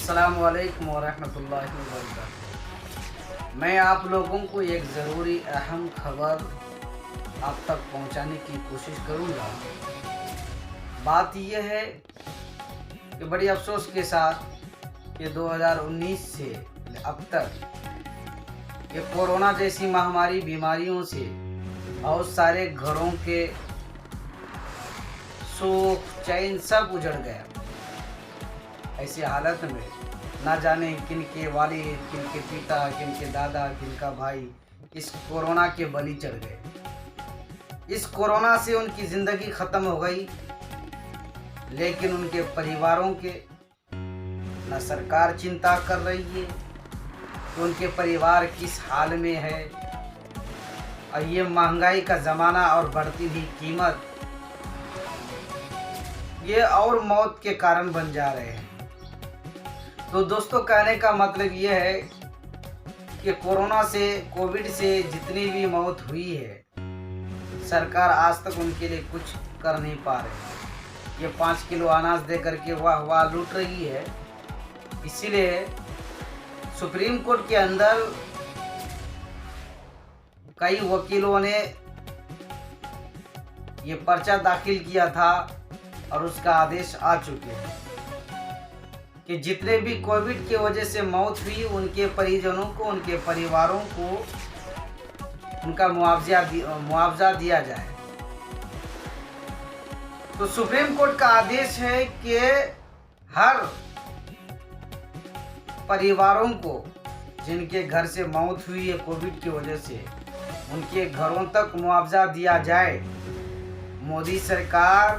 अस्सलामुअलैकुम वरहमतुल्लाहि वबरकातुहू। मैं आप लोगों को एक ज़रूरी अहम खबर आप तक पहुंचाने की कोशिश करूंगा। बात यह है कि बड़ी अफसोस के साथ कि 2019 से अब तक ये कोरोना जैसी महामारी बीमारियों से बहुत सारे घरों के सुख चैन सब उजड़ गया। ऐसी हालत में ना जाने किन के वालिद, किन के पिता, किन के दादा, किन का भाई इस कोरोना के बलि चढ़ गए। इस कोरोना से उनकी ज़िंदगी ख़त्म हो गई, लेकिन उनके परिवारों के ना सरकार चिंता कर रही है कि उनके परिवार किस हाल में है। और ये महंगाई का ज़माना और बढ़ती हुई कीमत ये और मौत के कारण बन जा रहे हैं। तो दोस्तों, कहने का मतलब ये है कि कोरोना से, कोविड से जितनी भी मौत हुई है, सरकार आज तक उनके लिए कुछ कर नहीं पा रही। ये 5 किलो अनाज दे करके वाह लूट रही है। इसीलिए सुप्रीम कोर्ट के अंदर कई वकीलों ने ये पर्चा दाखिल किया था और उसका आदेश आ चुके हैं कि जितने भी कोविड की वजह से मौत हुई उनके परिजनों को, उनके परिवारों को उनका मुआवजा दिया जाए। तो सुप्रीम कोर्ट का आदेश है कि हर परिवारों को जिनके घर से मौत हुई है कोविड की वजह से, उनके घरों तक मुआवजा दिया जाए। मोदी सरकार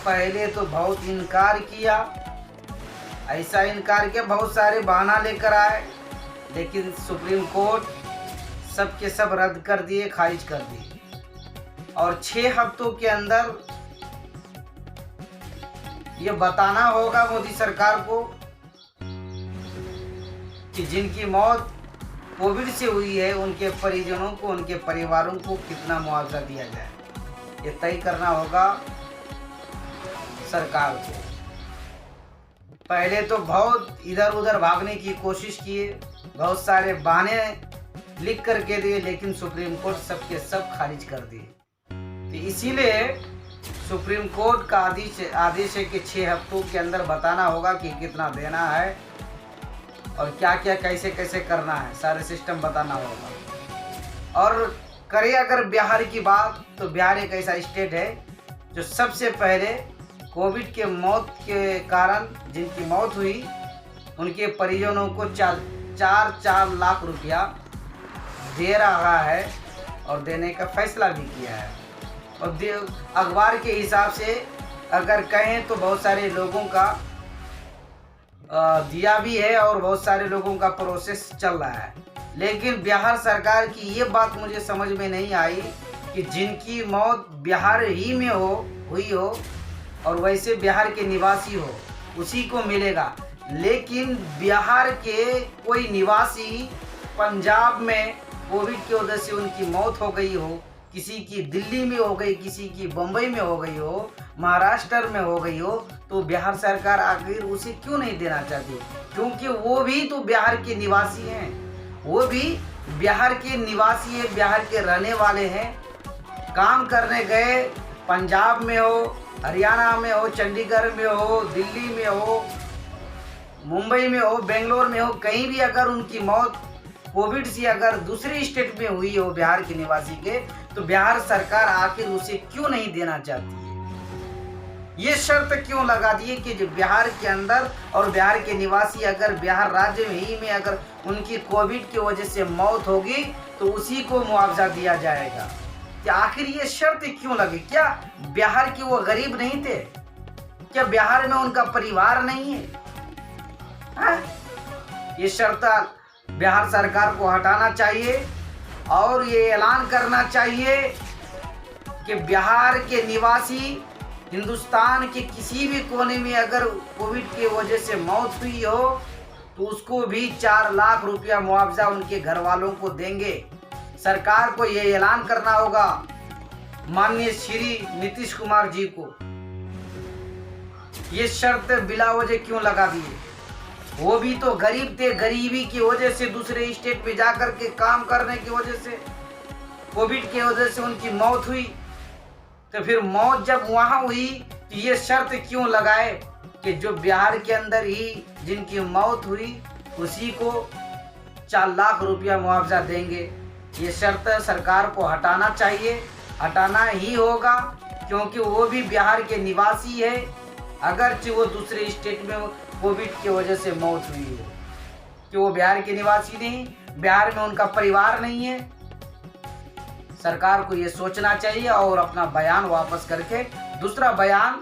पहले तो बहुत इनकार किया, ऐसा इनकार किया, बहुत सारे बहाना लेकर आए, लेकिन सुप्रीम कोर्ट सब के सब रद्द कर दिए, खारिज कर दिए। और 6 हफ्तों के अंदर ये बताना होगा मोदी सरकार को कि जिनकी मौत कोविड से हुई है उनके परिजनों को, उनके परिवारों को कितना मुआवजा दिया जाए। ये तय करना होगा सरकार को। पहले तो बहुत इधर उधर भागने की कोशिश किए, बहुत सारे बहाने लिख कर के दिए, लेकिन सुप्रीम कोर्ट सबके सब खारिज कर दिए। तो इसीलिए सुप्रीम कोर्ट का आदेश है कि 6 हफ्तों के अंदर बताना होगा कि कितना देना है और क्या क्या कैसे कैसे करना है, सारे सिस्टम बताना होगा। और करें अगर बिहार की बात, तो बिहार एक ऐसा स्टेट है जो सबसे पहले कोविड के मौत के कारण जिनकी मौत हुई उनके परिजनों को 4 लाख रुपया दे रहा है और देने का फैसला भी किया है। और अखबार के हिसाब से अगर कहें तो बहुत सारे लोगों का दिया भी है और बहुत सारे लोगों का प्रोसेस चल रहा है। लेकिन बिहार सरकार की ये बात मुझे समझ में नहीं आई कि जिनकी मौत बिहार ही में हुई हो और वैसे बिहार के निवासी हो उसी को मिलेगा, लेकिन बिहार के कोई निवासी पंजाब में कोविड की वजह से उनकी मौत हो गई हो, किसी की दिल्ली में हो गई, किसी की बम्बई में हो गई हो, महाराष्ट्र में हो गई हो, तो बिहार सरकार आखिर उसे क्यों नहीं देना चाहती? क्योंकि वो भी तो बिहार के निवासी हैं, वो भी बिहार के निवासी है, बिहार के रहने वाले हैं। काम करने गए, पंजाब में हो, हरियाणा में हो, चंडीगढ़ में हो, दिल्ली में हो, मुंबई में हो, बेंगलोर में हो, कहीं भी अगर उनकी मौत कोविड से अगर दूसरी स्टेट में हुई हो बिहार के निवासी के, तो बिहार सरकार आखिर उसे क्यों नहीं देना चाहती है? ये शर्त क्यों लगा दी है कि जो बिहार के अंदर और बिहार के निवासी अगर बिहार राज्य में ही में अगर उनकी कोविड की वजह से मौत होगी तो उसी को मुआवजा दिया जाएगा? क्या आखिर ये शर्त क्यों लगी? क्या बिहार के वो गरीब नहीं थे? क्या बिहार में उनका परिवार नहीं है? ये शर्त बिहार सरकार को हटाना चाहिए और ये ऐलान करना चाहिए कि बिहार के निवासी हिंदुस्तान के किसी भी कोने में अगर कोविड की वजह से मौत हुई हो तो उसको भी 4 लाख रुपया मुआवजा उनके घर वालों को देंगे। सरकार को ये ऐलान करना होगा, माननीय श्री नीतीश कुमार जी को। ये शर्त बिला वजह क्यों लगा दिए? वो भी तो गरीब थे, गरीबी की वजह से दूसरे स्टेट में जाकर के काम करने की वजह से, कोविड की वजह से उनकी मौत हुई। तो फिर मौत जब वहाँ हुई तो ये शर्त क्यों लगाए कि जो बिहार के अंदर ही जिनकी मौत हुई उसी को 4 लाख रुपया मुआवजा देंगे। ये शर्त सरकार को हटाना चाहिए, हटाना ही होगा, क्योंकि वो भी बिहार के निवासी है, अगरचे वो दूसरे स्टेट में कोविड की वजह से मौत हुई हो, कि वो बिहार के निवासी नहीं, बिहार में उनका परिवार नहीं है। सरकार को ये सोचना चाहिए और अपना बयान वापस करके दूसरा बयान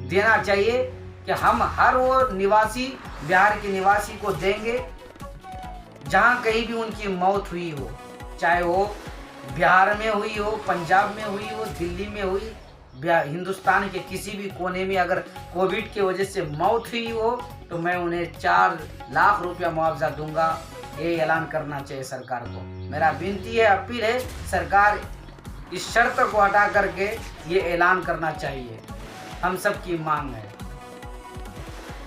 देना चाहिए कि हम हर वो निवासी, बिहार के निवासी को देंगे जहाँ कहीं भी उनकी मौत हुई हो, चाहे वो बिहार में हुई हो, पंजाब में हुई हो, दिल्ली में हुई, हिंदुस्तान के किसी भी कोने में अगर कोविड की वजह से मौत हुई हो तो मैं उन्हें 4 लाख रुपया मुआवजा दूंगा। ये ऐलान करना चाहिए सरकार को। मेरा विनती है, अपील है, सरकार इस शर्त को हटा करके ये ऐलान करना चाहिए, हम सब की मांग है।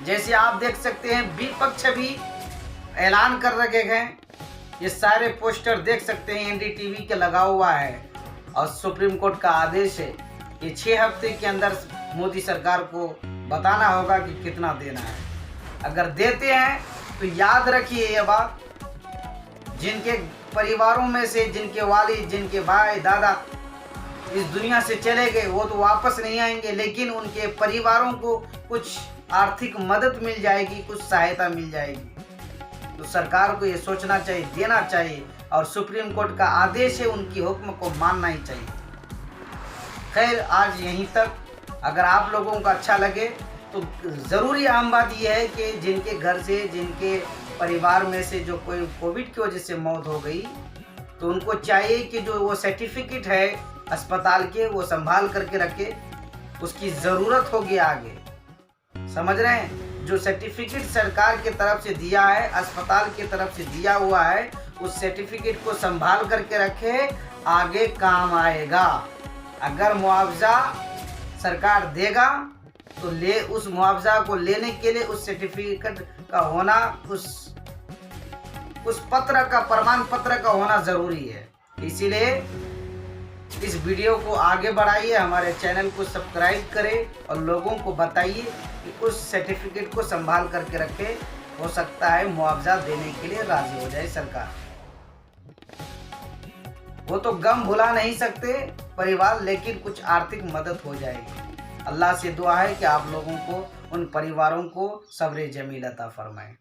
जैसे आप देख सकते हैं विपक्ष भी ऐलान कर रखे हैं, ये सारे पोस्टर देख सकते हैं एनडीटीवी के लगा हुआ है, और सुप्रीम कोर्ट का आदेश है कि 6 हफ्ते के अंदर मोदी सरकार को बताना होगा कि कितना देना है। अगर देते हैं तो याद रखिए ये बात, जिनके परिवारों में से जिनके वालिद, जिनके भाई दादा इस दुनिया से चले गए वो तो वापस नहीं आएंगे, लेकिन उनके परिवारों को कुछ आर्थिक मदद मिल जाएगी, कुछ सहायता मिल जाएगी। तो सरकार को ये सोचना चाहिए, देना चाहिए, और सुप्रीम कोर्ट का आदेश है, उनकी हुक्म को मानना ही चाहिए। खैर, आज यहीं तक। अगर आप लोगों को अच्छा लगे तो ज़रूरी अहम बात यह है कि जिनके घर से, जिनके परिवार में से जो कोई कोविड की वजह से मौत हो गई, तो उनको चाहिए कि जो वो सर्टिफिकेट है अस्पताल के वो संभाल करके रखे, उसकी ज़रूरत होगी आगे। समझ रहे हैं? जो सर्टिफिकेट सरकार की तरफ से दिया है, अस्पताल की तरफ से दिया हुआ है, उस सर्टिफिकेट को संभाल करके रखे, आगे काम आएगा। अगर मुआवजा सरकार देगा तो उस मुआवजा को लेने के लिए उस सर्टिफिकेट का होना, उस पत्र का, प्रमाण पत्र का होना ज़रूरी है। इसीलिए इस वीडियो को आगे बढ़ाइए, हमारे चैनल को सब्सक्राइब करें और लोगों को बताइए कि उस सर्टिफिकेट को संभाल करके रखें। हो सकता है मुआवजा देने के लिए राजी हो जाए सरकार। वो तो गम भुला नहीं सकते परिवार, लेकिन कुछ आर्थिक मदद हो जाएगी। अल्लाह से दुआ है कि आप लोगों को, उन परिवारों को सब्र जमील अता फरमाए।